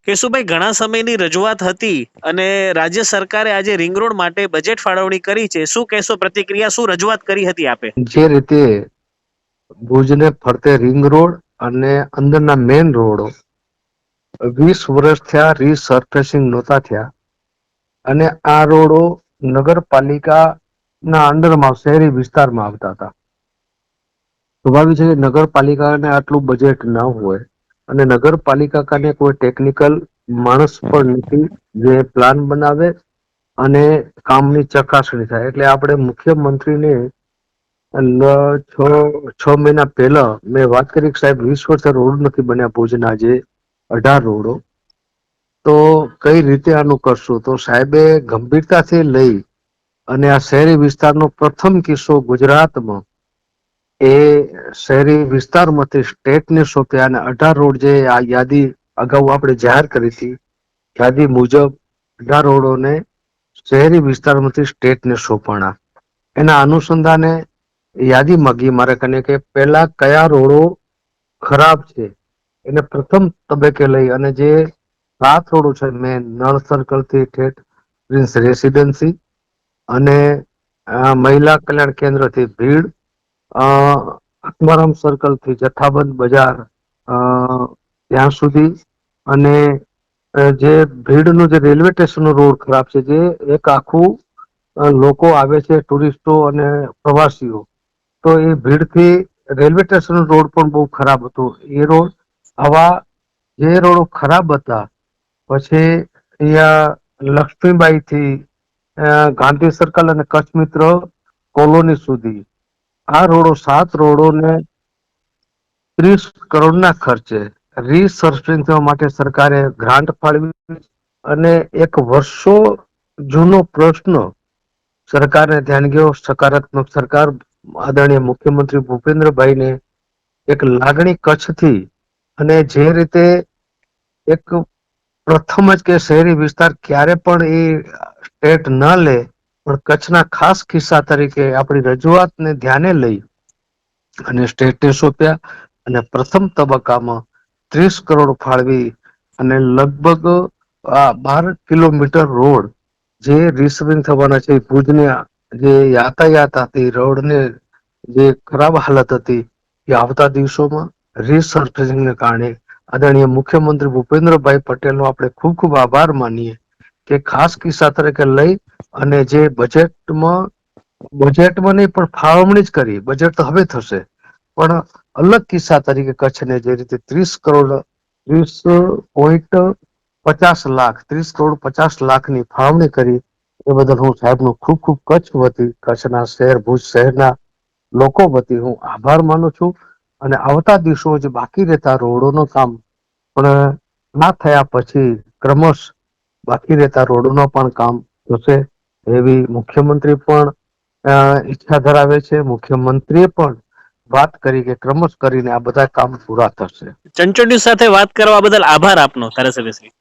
કેશુભાઈ, ઘણા સમયની રજૂઆત હતી અને રાજ્ય સરકારે આજે રિંગ રોડ માટે બજેટ ફાળવણી કરી છે. શું કહેશો? પ્રતિક્રિયા, શું રજૂઆત કરી હતી આપે? જે રીતે ભુજને ફરતે રિંગ રોડ અને અંદરના મેઇન રોડો 20 વર્ષ થયા રીસર્ફેસિંગ નહોતા થયા અને આ રોડો નગરપાલિકાના અંડરમાં શહેરી વિસ્તારમાં આવતા હતા. સ્વાભાવિક છે કે નગરપાલિકાને આટલું બજેટ ન હોય અને નગરપાલિકા કાને કોઈ ટેકનિકલ માણસ પણ નથી જે પ્લાન બનાવે અને કામની ચકાસણી થાય. એટલે આપણે મુખ્યમંત્રીને છ મહિના પહેલા મેં વાત કરી કે સાહેબ 20 વર્ષે રોડ નથી બન્યા ભુજના, જે 18 રોડો, તો કઈ રીતે આનું કરશું? તો સાહેબે ગંભીરતાથી લઈ અને આ શહેરી વિસ્તારનો પ્રથમ કિસ્સો ગુજરાતમાં એ શહેરી વિસ્તારમાંથી સ્ટેટને સોંપ્યા અને 18 રોડ જે આ યાદી અગાઉ આપણે જાહેર કરી હતી, યાદી મુજબ 18 રોડોને શહેરી વિસ્તારમાંથી સ્ટેટને સોંપવાના. એના અનુસંધાને યાદી માંગી મારે કને કે પહેલા કયા રોડો ખરાબ છે એને પ્રથમ તબક્કે લઈ અને જે 7 રોડો છે મેન નળ સર્કલ થી ઠેઠ પ્રિન્સ રેસિડેન્સી અને મહિલા કલ્યાણ કેન્દ્ર થી ભીડ, અકબરમ સર્કલ થી જથ્થાબંધ બજાર ત્યાં સુધી, અને જે ભીડનું જે રેલવે સ્ટેશનનો રોડ ખરાબ છે, જે એક આખું લોકો આવે છે ટુરિસ્ટો અને પ્રવાસીઓ, તો એ ભીડથી રેલવે સ્ટેશન રોડ પણ બહુ ખરાબ હતો. એ રોડ, આવા જે રોડો ખરાબ હતા, પછી અહીંયા લક્ષ્મીબાઈ થી ગાંધી સર્કલ અને કચ્છ મિત્ર કોલોની સુધી આ રોડો 7 રોડોને 30 કરોડના ખર્ચે રીસર્ફિંગ થવા માટે સરકારે ગ્રાન્ટ ફાળવી અને એક વર્ષો જૂનો પ્રશ્ન સરકારને ધ્યાન ગયો. સકારાત્મક સરકાર આદરણીય મુખ્યમંત્રી ભૂપેન્દ્રભાઈને એક લાગણી કચ્છથી, અને જે રીતે એક પ્રથમ જ કે શહેરી વિસ્તાર ક્યારે પણ એ સ્ટેટ ન લે, પણ કચ્છના ખાસ કિસ્સા તરીકે આપણી રજૂઆતને ધ્યાને લઈ અને સ્ટેટને સોંપ્યા અને પ્રથમ તબક્કામાં 30 કરોડ ફાળવી અને લગભગ 12 કિલોમીટર રોડ જે રિસર્વિંગ થવાના છે, ભુજને જે યાતાયાત હતી, રોડને જે ખરાબ હાલત હતી, એ આવતા દિવસોમાં રીસર્ફેસિંગને કારણે આદરણીય મુખ્યમંત્રી ભૂપેન્દ્રભાઈ પટેલનો આપણે ખૂબ ખૂબ આભાર માનીએ કે ખાસ કિસ્સા તરીકે લઈ અને જે બજેટમાં નહીં પણ ફાળવણી જ કરી. બજેટ તો હવે થશે, પણ અલગ કિસ્સા તરીકે કચ્છને જે રીતે 30 કરોડ 30 કરોડ 50 લાખની ફાળવણી કરી, એ બદલ હું સાહેબનો ખૂબ ખૂબ કચ્છ વતી, કચ્છના શહેર ભુજ શહેરના લોકો વતી હું આભાર માનું છું. અને આવતા દિવસો જે બાકી રહેતા રોડોનું કામ પણ ના થયા પછી ક્રમશ બાકી રહેતા રોડોનો પણ કામ થશે એવી મુખ્યમંત્રી પણ ઈચ્છા ધરાવે છે. મુખ્યમંત્રીએ પણ વાત કરી કે ક્રમશ કરીને આ બધા કામ પૂરા થશે. ચંચળ ન્યૂઝ સાથે વાત કરવા બદલ આભાર આપનો, ધારાસભ્યશ્રી.